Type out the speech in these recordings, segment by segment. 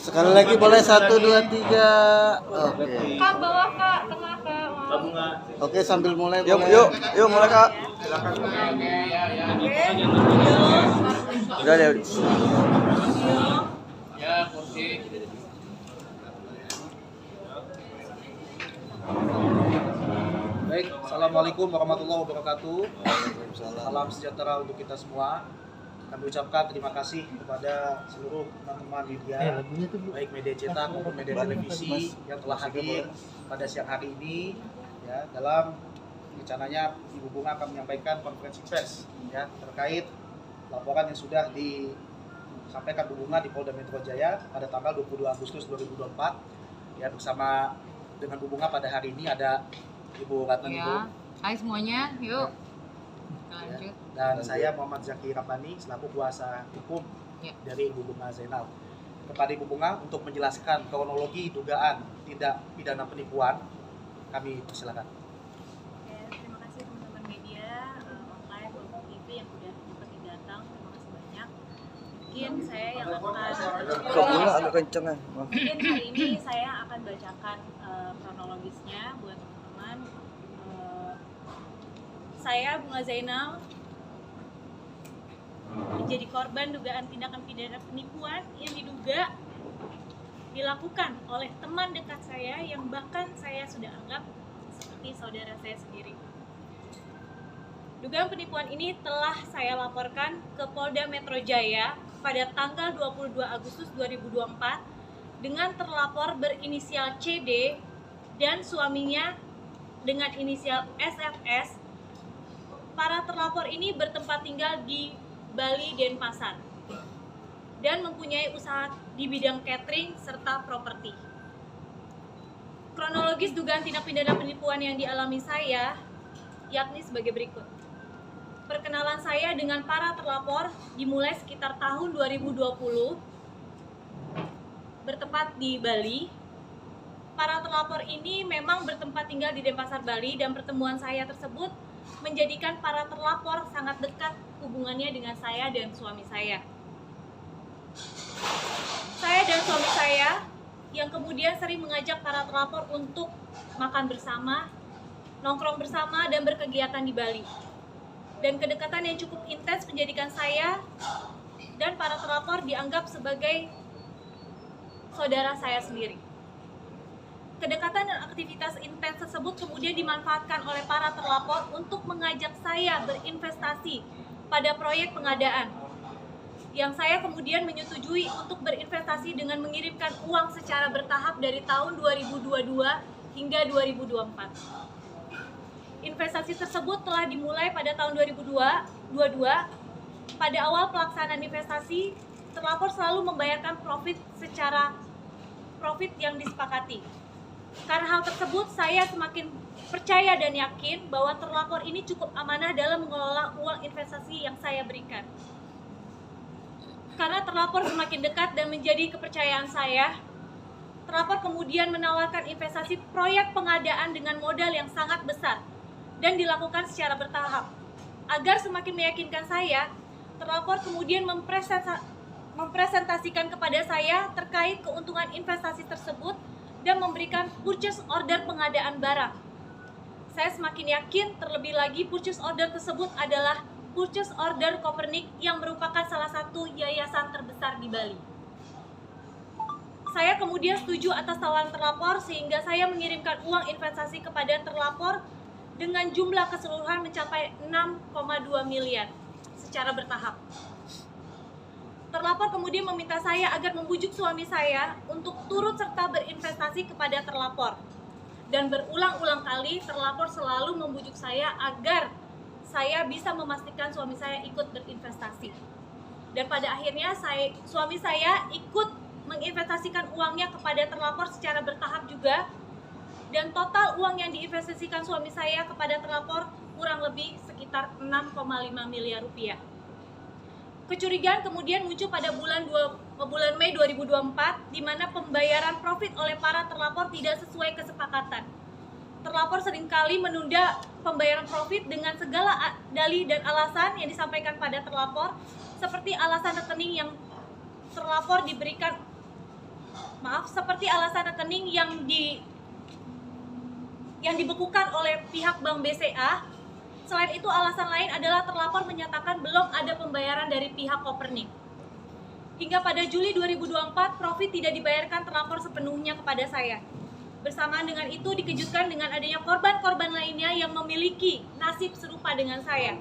Sekali lagi boleh 1, 2, 3. Oke. Kak, bawah Kak, tengah Kak. Oke, sambil mulai Yuk, boleh. yuk mulai Kak. Udah deh. Baik, assalamualaikum warahmatullahi wabarakatuh. Salam sejahtera untuk kita semua. Kami ucapkan terima kasih kepada seluruh teman-teman media, baik media cetak maupun media televisi yang telah hadir pada siang hari ini. Ya, dalam rencananya Ibu Bunga akan menyampaikan konferensi pers ya terkait laporan yang sudah disampaikan Bu Bunga di Polda Metro Jaya pada tanggal 22 Agustus 2024. Ya, bersama dengan Bu Bunga pada hari ini ada Ibu Ratna Ya. Hai semuanya, yuk. Kita lanjut. Dan saya Muhammad Zaki Rabbani selaku kuasa hukum Ya. dari Ibu Bunga Zainal. Kepada Ibu Bunga untuk menjelaskan kronologi dugaan tindak pidana penipuan, kami persilakan. Oke, terima kasih teman-teman media online maupun TV yang sudah seperti datang. Terima kasih banyak. Mungkin saya yang akan Kok bunga agak kenceng ya? mungkin hari ini saya akan bacakan kronologisnya buat teman-teman. Saya Bunga Zainal menjadi korban dugaan tindakan pidana penipuan yang diduga dilakukan oleh teman dekat saya yang bahkan saya sudah anggap seperti saudara saya sendiri. Dugaan penipuan ini telah saya laporkan ke Polda Metro Jaya pada tanggal 22 Agustus 2024 dengan terlapor berinisial CD dan suaminya dengan inisial SFS. Para terlapor ini bertempat tinggal di Bali, Denpasar dan mempunyai usaha di bidang catering serta properti. Kronologis dugaan tindak pidana penipuan yang dialami saya yakni sebagai berikut. Perkenalan saya dengan para terlapor dimulai sekitar tahun 2020 bertempat di Bali. Para terlapor ini memang bertempat tinggal di Denpasar, Bali, dan pertemuan saya tersebut menjadikan para terlapor sangat dekat hubungannya dengan saya dan suami saya. Saya dan suami saya yang kemudian sering mengajak para terlapor untuk makan bersama, nongkrong bersama, dan berkegiatan di Bali. Dan kedekatan yang cukup intens menjadikan saya dan para terlapor dianggap sebagai saudara saya sendiri. Kedekatan dan aktivitas intens tersebut kemudian dimanfaatkan oleh para terlapor untuk mengajak saya berinvestasi pada proyek pengadaan, yang saya kemudian menyetujui untuk berinvestasi dengan mengirimkan uang secara bertahap dari tahun 2022 hingga 2024. Investasi tersebut telah dimulai pada tahun 2022. Pada awal pelaksanaan investasi, terlapor selalu membayarkan profit yang disepakati. Karena hal tersebut, saya semakin percaya dan yakin bahwa terlapor ini cukup amanah dalam mengelola uang investasi yang saya berikan. Karena terlapor semakin dekat dan menjadi kepercayaan saya, terlapor kemudian menawarkan investasi proyek pengadaan dengan modal yang sangat besar dan dilakukan secara bertahap. Agar semakin meyakinkan saya, terlapor kemudian mempresentasikan kepada saya terkait keuntungan investasi tersebut dan memberikan purchase order pengadaan barang. Saya semakin yakin, terlebih lagi purchase order tersebut adalah purchase order Copernic yang merupakan salah satu yayasan terbesar di Bali. Saya kemudian setuju atas tawaran terlapor sehingga saya mengirimkan uang investasi kepada terlapor dengan jumlah keseluruhan mencapai 6,2 miliar secara bertahap. Terlapor kemudian meminta saya agar membujuk suami saya untuk turut serta berinvestasi kepada terlapor. Dan berulang-ulang kali terlapor selalu membujuk saya agar saya bisa memastikan suami saya ikut berinvestasi. Dan pada akhirnya suami saya ikut menginvestasikan uangnya kepada terlapor secara bertahap juga. Dan total uang yang diinvestasikan suami saya kepada terlapor kurang lebih sekitar 6,5 miliar rupiah. Kecurigaan kemudian muncul pada bulan Mei 2024, di mana pembayaran profit oleh para terlapor tidak sesuai kesepakatan. Terlapor seringkali menunda pembayaran profit dengan segala dalih dan alasan yang disampaikan pada terlapor, seperti alasan rekening yang terlapor diberikan seperti alasan rekening yang dibekukan oleh pihak Bank BCA. Selain itu, alasan lain adalah terlapor menyatakan belum ada pembayaran dari pihak Copernic. Hingga pada Juli 2024, profit tidak dibayarkan terlapor sepenuhnya kepada saya. Bersamaan dengan itu, dikejutkan dengan adanya korban-korban lainnya yang memiliki nasib serupa dengan saya.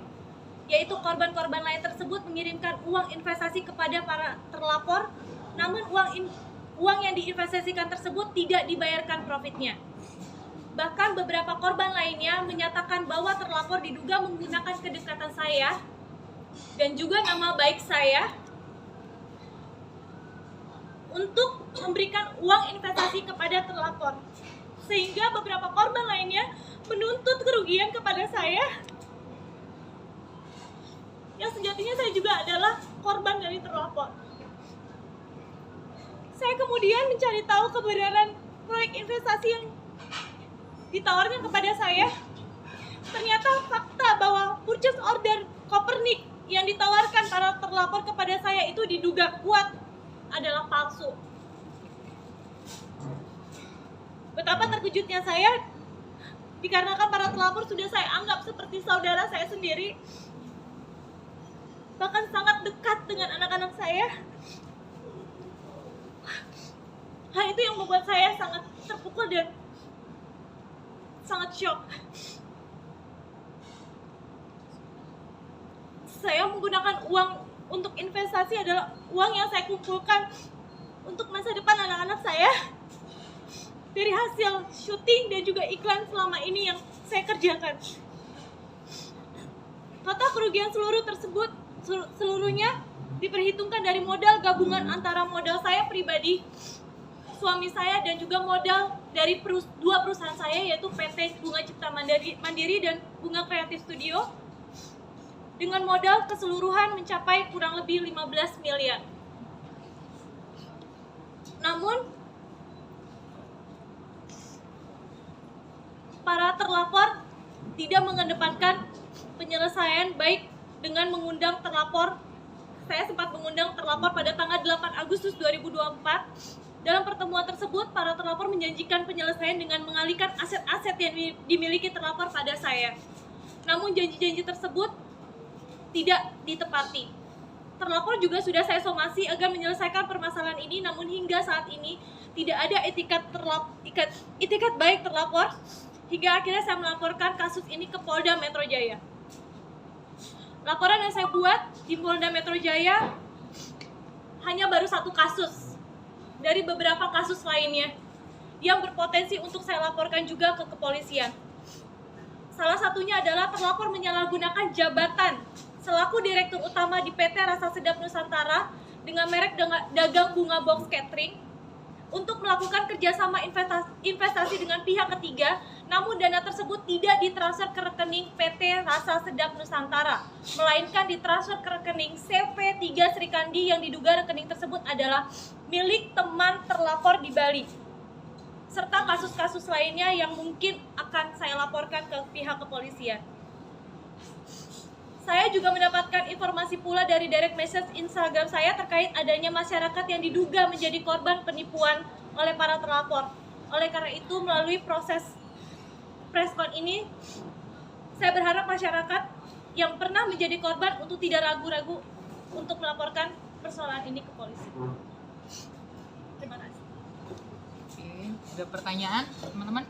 Yaitu korban-korban lain tersebut mengirimkan uang investasi kepada para terlapor, namun uang yang diinvestasikan tersebut tidak dibayarkan profitnya. Bahkan beberapa korban lainnya menyatakan bahwa terlapor diduga menggunakan kedekatan saya dan juga nama baik saya untuk memberikan uang investasi kepada terlapor. Sehingga beberapa korban lainnya menuntut kerugian kepada saya. Yang sejatinya saya juga adalah korban dari terlapor. Saya kemudian mencari tahu kebenaran proyek investasi yang ditawarkan kepada saya. Ternyata fakta bahwa purchase order Copernic yang ditawarkan para terlapor kepada saya itu diduga kuat adalah palsu. Betapa terkejutnya saya dikarenakan para terlapor sudah saya anggap seperti saudara saya sendiri, bahkan sangat dekat dengan anak-anak saya. Hal itu yang membuat saya sangat terpukul dan sangat shock. Saya menggunakan uang untuk investasi adalah uang yang saya kumpulkan untuk masa depan anak-anak saya dari hasil syuting dan juga iklan selama ini yang saya kerjakan. Total kerugian seluruhnya diperhitungkan dari modal gabungan antara modal saya pribadi, suami saya, dan juga modal dari dua perusahaan saya, yaitu PT Bunga Cipta Mandiri dan Bunga Kreatif Studio, dengan modal keseluruhan mencapai kurang lebih 15 miliar. Namun, para terlapor tidak mengedepankan penyelesaian baik dengan mengundang terlapor. Saya sempat mengundang terlapor pada tanggal 8 Agustus 2024. Dalam pertemuan tersebut, para terlapor menjanjikan penyelesaian dengan mengalihkan aset-aset yang dimiliki terlapor pada saya. Namun janji-janji tersebut tidak ditepati. Terlapor juga sudah saya somasi agar menyelesaikan permasalahan ini, namun hingga saat ini tidak ada itikat baik terlapor, hingga akhirnya saya melaporkan kasus ini ke Polda Metro Jaya. Laporan yang saya buat di Polda Metro Jaya hanya baru satu kasus dari beberapa kasus lainnya yang berpotensi untuk saya laporkan juga ke kepolisian. Salah satunya adalah terlapor menyalahgunakan jabatan selaku Direktur Utama di PT Rasa Sedap Nusantara dengan merek dagang bunga box catering untuk melakukan kerjasama investasi dengan pihak ketiga, namun dana tersebut tidak ditransfer ke rekening PT Rasa Sedap Nusantara, melainkan ditransfer ke rekening CV3 Srikandi yang diduga rekening tersebut adalah milik teman terlapor di Bali, serta kasus-kasus lainnya yang mungkin akan saya laporkan ke pihak kepolisian. Saya juga mendapatkan informasi pula dari direct message Instagram saya terkait adanya masyarakat yang diduga menjadi korban penipuan oleh para terlapor. Oleh karena itu, melalui proses preskon ini, saya berharap masyarakat yang pernah menjadi korban untuk tidak ragu-ragu untuk melaporkan persoalan ini ke polisi. Terima kasih. Oke, ada pertanyaan, teman-teman?